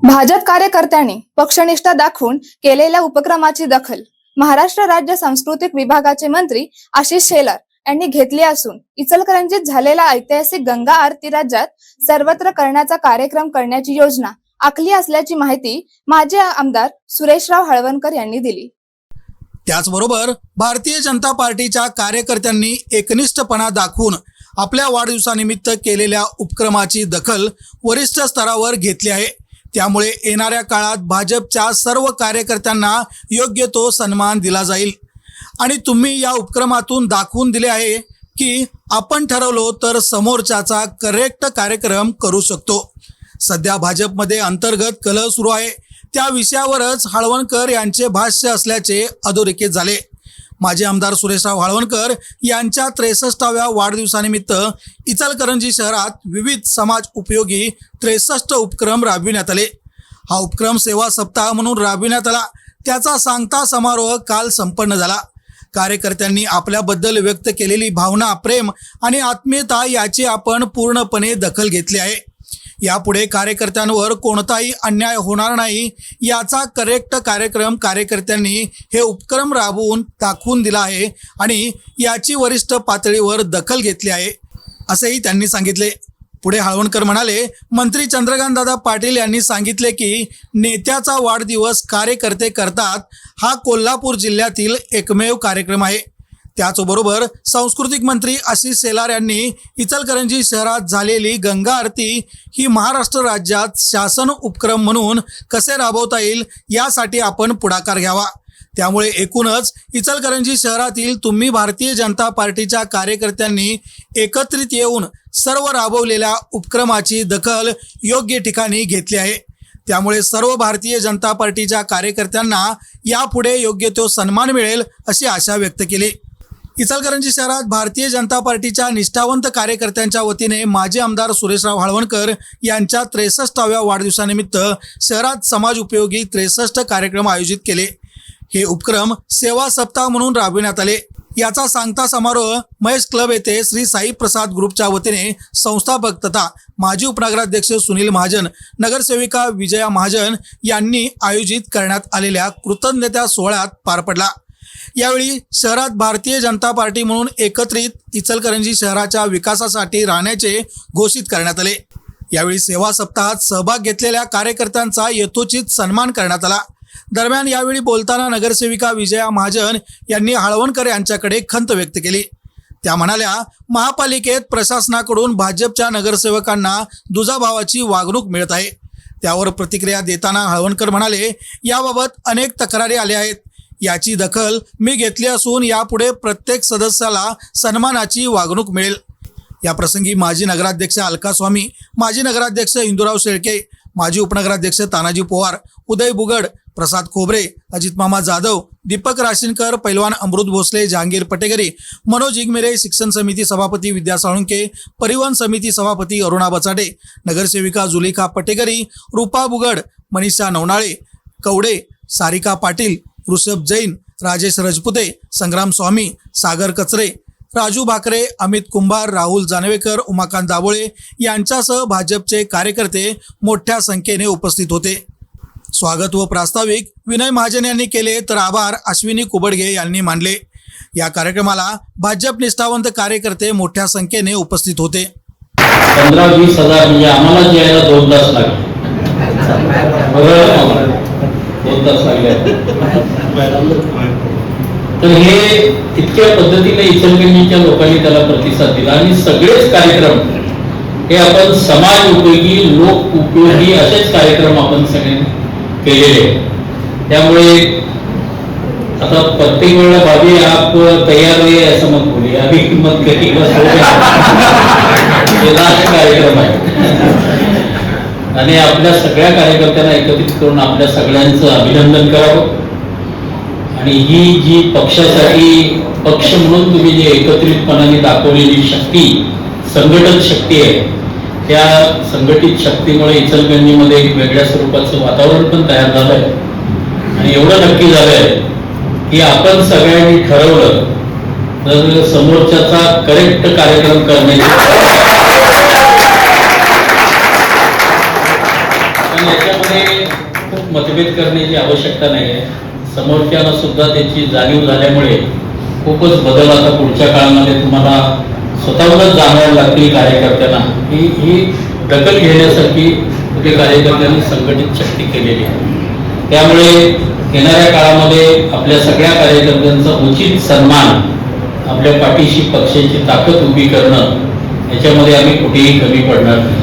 भाजप कार्यकर्त्यांनी पक्षनिष्ठा दाखवून केलेल्या उपक्रमाची दखल महाराष्ट्र राज्य सांस्कृतिक विभागाचे मंत्री आशिष शेलार यांनी घेतली असून इचलकरंजीत झालेला ऐतिहासिक गंगा आरती राज्यात सर्वत्र करण्याचा कार्यक्रम करण्याची योजना आखली असल्याची माहिती माजी आमदार सुरेशराव हळवणकर यांनी दिली। त्याचबरोबर भारतीय जनता पार्टीच्या कार्यकर्त्यांनी एकनिष्ठपणा दाखवून आपल्या वाढदिवसानिमित्त केलेल्या उपक्रमाची दखल वरिष्ठ स्तरावर घेतली आहे। त्यामुळे येणाऱ्या काळात भाजपच्या सर्व कार्यकर्त्यांना योग्य तो सन्मान दिला जाईल आणि तुम्ही या उपक्रमातून दाखवून दिले आहे की आपण ठरवलो तर समोरच्याचा करेक्ट कार्यक्रम करू शकतो। सध्या भाजपमध्ये अंतर्गत कलह सुरू आहे, त्या विषयावरच हळवणकर यांचे भाष्य असल्याचे अधोरेखित झाले। माजी आमदार सुरेशराव हळवणकर यांच्या 63व्या वाढदिवसानिमित्त इचलकरंजी शहरात विविध समाज उपयोगी 63 उपक्रम राबविण्यात आले। हा उपक्रम सेवा सप्ताह म्हणून राबविण्यात आला, त्याचा सांगता समारोह काल संपन्न झाला। कार्यकर्त्यांनी आपल्याबद्दल व्यक्त केलेली भावना, प्रेम आणि आत्मीयता याची आपण पूर्णपणे दखल घेतली आहे। यापुढे कार्यकर्त्यांवर कोणताही अन्याय होणार नाही याचा करेक्ट कार्यक्रम कार्यकर्त्यांनी हे उपक्रम राबवून दाखवून दिला आहे आणि याची वरिष्ठ पातळीवर दखल घेतली आहे असेही त्यांनी सांगितले। पुढे हळवणकर म्हणाले, मंत्री चंद्रकांतदादा पाटील यांनी सांगितले की नेत्याचा वाढदिवस कार्यकर्ते करतात, हा कोल्हापूर जिल्ह्यातील एकमेव कार्यक्रम आहे। त्याचबरोबर सांस्कृतिक मंत्री आशिष शेलार यांनी इचलकरंजी शहरात झालेली गंगा आरती ही महाराष्ट्र राज्यात शासन उपक्रम म्हणून कसे राबवता येईल यासाठी आपण पुढाकार घ्यावा। त्यामुळे एकूणच इचलकरंजी शहरातील तुम्ही भारतीय जनता पार्टीच्या कार्यकर्त्यांनी एकत्रित येऊन सर्व राबवलेल्या उपक्रमाची दखल योग्य ठिकाणी घेतली आहे। त्यामुळे सर्व भारतीय जनता पार्टीच्या कार्यकर्त्यांना यापुढे योग्य तो सन्मान मिळेल अशी आशा व्यक्त केली। इचलकरंजी शहरात भारतीय जनता पार्टीच्या निष्ठावंत कार्यकर्त्यांच्या वतीने माजी आमदार सुरेशराव हळवणकर यांच्या 63व्या वाढदिवसानिमित्त शहरात समाज उपयोगी 63 कार्यक्रम आयोजित केले। हे उपक्रम सेवा सप्ताह म्हणून राबविण्यात आले। याचा सांगता समारोह महेश क्लब येथे श्री साई प्रसाद ग्रुपच्या वतीने संस्थापक तथा माजी उपनगराध्यक्ष सुनील महाजन, नगरसेविका विजया महाजन यांनी आयोजित करण्यात आलेल्या कृतज्ञता सोहळ्यात पार पडला। यावेळी शहरात भारतीय जनता पार्टी म्हणून एकत्रित इचलकरंजी शहराच्या विकासासाठी राहण्याचे घोषित करण्यात आले। यावेळी सेवा सप्ताहात सहभाग घेतलेल्या कार्यकर्त्यांचा यथोचित सन्मान करण्यात आला। दरम्यान यावेळी बोलताना नगरसेविका विजया महाजन यांनी हळवणकर यांच्याकडे खंत व्यक्त केली। त्या म्हणाल्या, महापालिकेत प्रशासनाकडून भाजपच्या नगरसेवकांना दुजाभावाची वागणूक मिळत आहे। त्यावर प्रतिक्रिया देताना हळवणकर म्हणाले, याबाबत अनेक तक्रारी आल्या आहेत, याची दखल मी घेतली असून यापुढे प्रत्येक सदस्याला सन्मानाची वागणूक मिळेल। या प्रसंगी माजी नगराध्यक्ष अलका स्वामी, माजी नगराध्यक्ष इंदुराव शेळके, माजी उपनगराध्यक्ष तानाजी पवार, उदय बुगड, प्रसाद खोबरे, अजित मामा जाधव, दीपक राशीनकर, पैलवान अमृत भोसले, जहांगीर पटेगरी, मनोज इगमिरे, शिक्षण समिती सभापती विद्या साळुंके, परिवहन समिती सभापती अरुणा बचाटे, नगरसेविका जुलिका पटेगरी, रूपा बुगड, मनीषा नवनाळे, कवडे, सारिका पाटील, ऋषभ जैन, राजेश रजपुते, संग्राम स्वामी, सागर कचरे, राजू भाकरे, अमित कुंभार, राहुल जानवेकर, उमाकांत दाभोळे यांच्यासह भाजपचे कार्यकर्ते मोठ्या संख्येने उपस्थित होते। स्वागत व प्रास्ताविक विनय महाजन यांनी केले तर आभार अश्विनी कुबडगे यांनी मानले। या कार्यक्रमाला भाजप निष्ठावंत कार्यकर्ते मोठ्या संख्येने उपस्थित होते। 15-20 हजार म्हणजे आम्हाला यायला 2 तास लागले, 2 तास लागले। तर हे इतक्या पद्धतीने इचलकरंजीच्या लोकांनी त्याला प्रतिसाद दिला आणि सगळेच कार्यक्रम हे आपण समाज उपयोगी, लोक उपयोगी असेच कार्यक्रम आपण सगळे केलेले। त्यामुळे आता प्रत्येक वेळेला भाभी आप तैयार रहिए ऐसा मत बोलिए, अभी मत करिए, बस हो गया, कार्यक्रम आहे। आणि आपल्या सगळ्या कार्यकर्त्यांना एकत्रित करून आपल्या सगळ्यांचं अभिनंदन करावं आणि ही जी पक्षासाठी पक्ष म्हणून तुम्ही जी एकत्रितपणाने दाखवलेली शक्ती, संघटन शक्ती आहे, त्या संघटित शक्तीमुळे इचलकरंजीमध्ये एक वेगळ्या स्वरूपाचं वातावरण पण तयार झालंय आणि एवढं नक्की झालंय की आपण सगळ्यांनी ठरवलं तर समोरच्याचा करेक्ट कार्यक्रम करण्याची आणि याच्यामध्ये खूप मतभेद करण्याची आवश्यकता नाही आहे. समोरच्याला सुद्धा त्याची जाणीव झाल्यामुळे खूपच बदल आता पुढच्या काळामध्ये तुम्हाला स्वतःहूनच जाणवायला लागतील कार्यकर्त्यांना. ही दखल घेण्यासाठी कुठे कार्यकर्त्यांनी संघटित शक्ती केलेली आहे. त्यामुळे येणाऱ्या काळामध्ये आपल्या सगळ्या कार्यकर्त्यांचा उचित सन्मान, आपल्या पाठीशी पक्षाची ताकद उभी करणं, याच्यामध्ये आम्ही कुठेही कमी पडणार नाही.